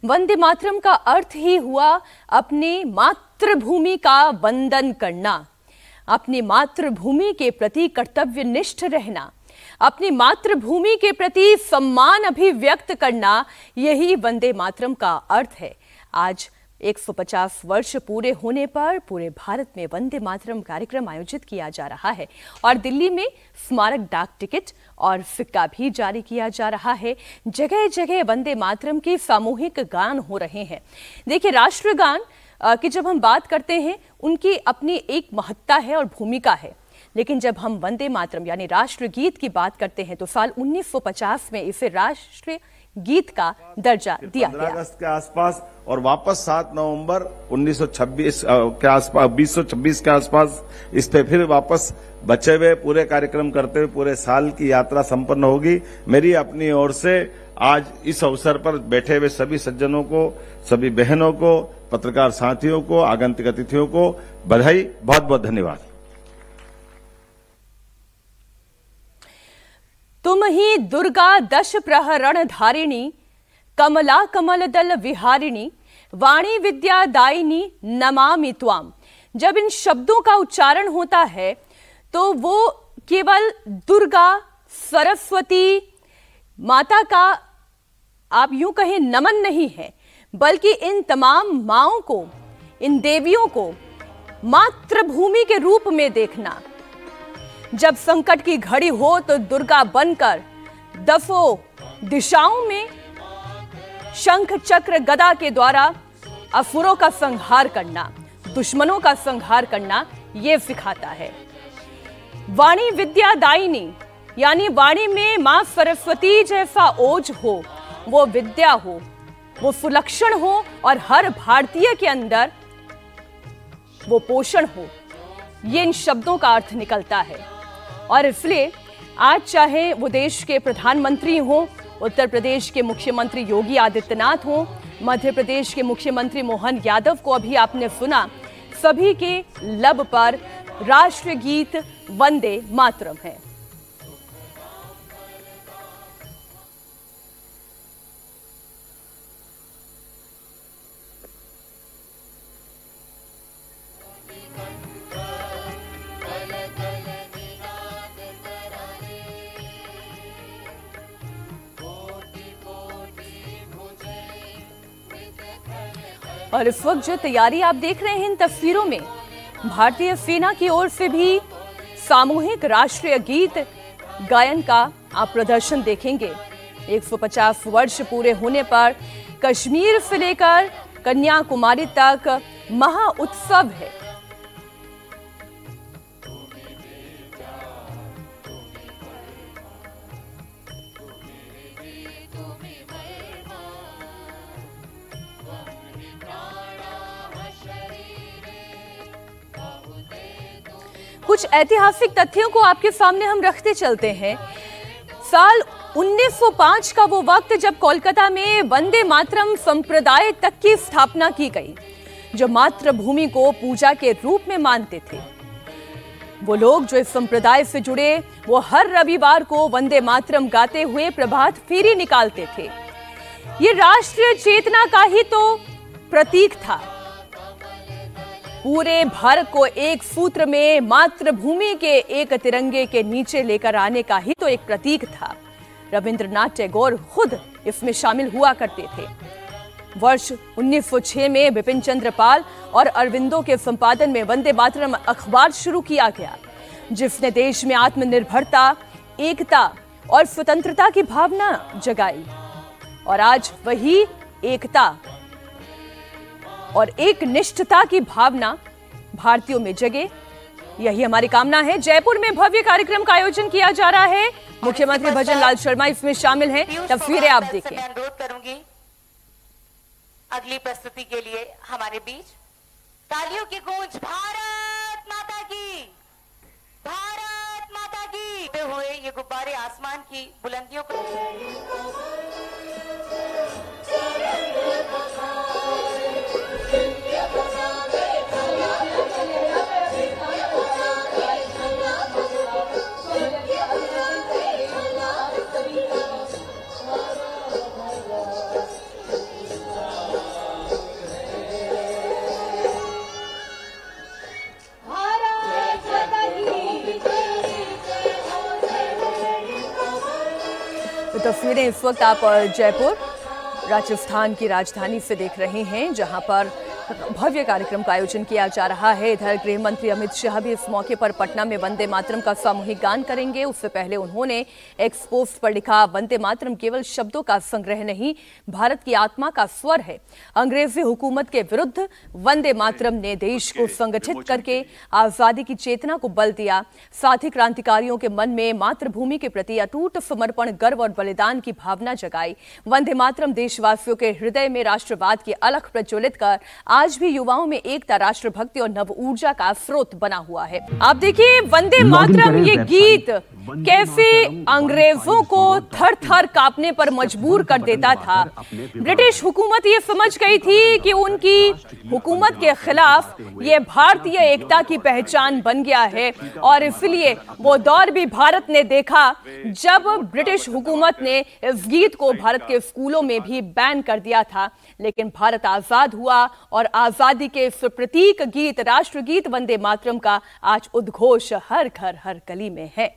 वंदे मातरम का अर्थ ही हुआ अपनी मातृभूमि का वंदन करना, अपनी मातृभूमि के प्रति कर्तव्यनिष्ठ रहना, अपनी मातृभूमि के प्रति सम्मान अभिव्यक्त करना, यही वंदे मातरम का अर्थ है। आज 150 वर्ष पूरे होने पर पूरे भारत में वंदे मातरम कार्यक्रम आयोजित किया जा रहा है और दिल्ली में स्मारक डाक टिकट और सिक्का भी जारी किया जा रहा है। जगह जगह वंदे मातरम के सामूहिक गान हो रहे हैं। देखिए, राष्ट्रगान की जब हम बात करते हैं उनकी अपनी एक महत्ता है और भूमिका है, लेकिन जब हम वंदे मातरम यानी राष्ट्रगीत की बात करते हैं तो साल 1950 में इसे राष्ट्रीय गीत का दर्जा दिया गया। 15 अगस्त के आसपास और वापस 7 नवंबर 1926 के आसपास 2026 के आसपास इस पे फिर वापस बचे हुए पूरे कार्यक्रम करते हुए पूरे साल की यात्रा संपन्न होगी। मेरी अपनी ओर से आज इस अवसर पर बैठे हुए सभी सज्जनों को, सभी बहनों को, पत्रकार साथियों को, आगंतुक अतिथियों को बधाई, बहुत बहुत धन्यवाद। तुम ही दुर्गा दश प्रहरण धारिणी, कमला कमल दल विहारिणी, वाणी विद्या दायिनी नमामि त्वाम। जब इन शब्दों का उच्चारण होता है तो वो केवल दुर्गा, सरस्वती माता का आप यूं कहें नमन नहीं है, बल्कि इन तमाम माओं को, इन देवियों को मातृभूमि के रूप में देखना। जब संकट की घड़ी हो तो दुर्गा बनकर दसों दिशाओं में शंख चक्र गदा के द्वारा असुरों का संहार करना, दुश्मनों का संहार करना, यह सिखाता है। वाणी विद्या दायिनी यानी वाणी में मां सरस्वती जैसा ओज हो, वो विद्या हो, वो सुलक्षण हो और हर भारतीय के अंदर वो पोषण हो, ये इन शब्दों का अर्थ निकलता है। और इसलिए आज चाहे वो देश के प्रधानमंत्री हों, उत्तर प्रदेश के मुख्यमंत्री योगी आदित्यनाथ हों, मध्य प्रदेश के मुख्यमंत्री मोहन यादव को अभी आपने सुना, सभी के लब पर राष्ट्रीय गीत वंदे मातरम है। और इस वक्त जो तैयारी आप देख रहे हैं इन तस्वीरों में, भारतीय सेना की ओर से भी सामूहिक राष्ट्रीय गीत गायन का आप प्रदर्शन देखेंगे। 150 वर्ष पूरे होने पर कश्मीर से लेकर कन्याकुमारी तक महा उत्सव है। कुछ ऐतिहासिक तथ्यों को आपके सामने हम रखते चलते हैं। साल 1905 का वो वक्त जब कोलकाता में वंदे मातरम संप्रदाय तक की स्थापना की गई, जो मातृभूमि को पूजा के रूप में मानते थे। वो लोग जो इस संप्रदाय से जुड़े, वो हर रविवार को वंदे मातरम गाते हुए प्रभात फेरी निकालते थे। ये राष्ट्रीय चेतना का ही तो प्रतीक था। पूरे भारत को एक सूत्र में मातृभूमि के एक तिरंगे के नीचे लेकर आने का ही तो एक प्रतीक था। रविंद्रनाथ टैगोर खुद इसमें शामिल हुआ करते थे। वर्ष 1906 में बिपिन चंद्र पाल और अरविंदो के संपादन में वंदे मातरम अखबार शुरू किया गया, जिसने देश में आत्मनिर्भरता, एकता और स्वतंत्रता की भावना जगाई। और आज वही एकता और एक निष्ठता की भावना भारतीयों में जगे, यही हमारी कामना है। जयपुर में भव्य कार्यक्रम का आयोजन किया जा रहा है। मुख्यमंत्री भजन लाल शर्मा इसमें शामिल हैं। तस्वीरें आप देखें। मैं अनुरोध करूंगी अगली प्रस्तुति के लिए हमारे बीच तालियों की गूंज। भारत माता की, भारत माता की हुए ये गुब्बारे आसमान की बुलंदियों को तस्वीरें इस वक्त आप जयपुर राजस्थान की राजधानी से देख रहे हैं, जहां पर भव्य कार्यक्रम का आयोजन किया जा रहा है। इधर गृह मंत्री अमित शाह भी इस मौके पर पटना में वंदे मातरम का सामूहिक गान करेंगे। उससे पहले उन्होंने एक्स पोस्ट पर लिखा, वंदे मातरम केवल शब्दों का संग्रह नहीं, भारत की आत्मा का स्वर है। अंग्रेजी हुकूमत के विरुद्ध वंदे मातरम ने देश को संगठित करके आजादी की चेतना को बल दिया। साथ ही क्रांतिकारियों के मन में मातृभूमि के प्रति अटूट समर्पण, गर्व और बलिदान की भावना जगाई। वंदे मातरम देशवासियों के हृदय में राष्ट्रवाद की अलख प्रज्वलित कर आज भी युवाओं में एकता, राष्ट्रभक्ति और नव ऊर्जा का स्रोत बना हुआ है। आप देखिए, वंदे मातरम ये गीत कैसे अंग्रेजों को थर थर कांपने पर मजबूर कर देता था। ब्रिटिश हुकूमत ये समझ गई थी कि उनकी हुकूमत के खिलाफ ये भारतीय एकता की पहचान बन गया है, और इसलिए वो दौर भी भारत ने देखा जब ब्रिटिश हुकूमत ने इस गीत को भारत के स्कूलों में भी बैन कर दिया था। लेकिन भारत आजाद हुआ और आजादी के इस प्रतीक गीत, राष्ट्रगीत वंदे मातरम का आज उद्घोष हर घर हर गली में है।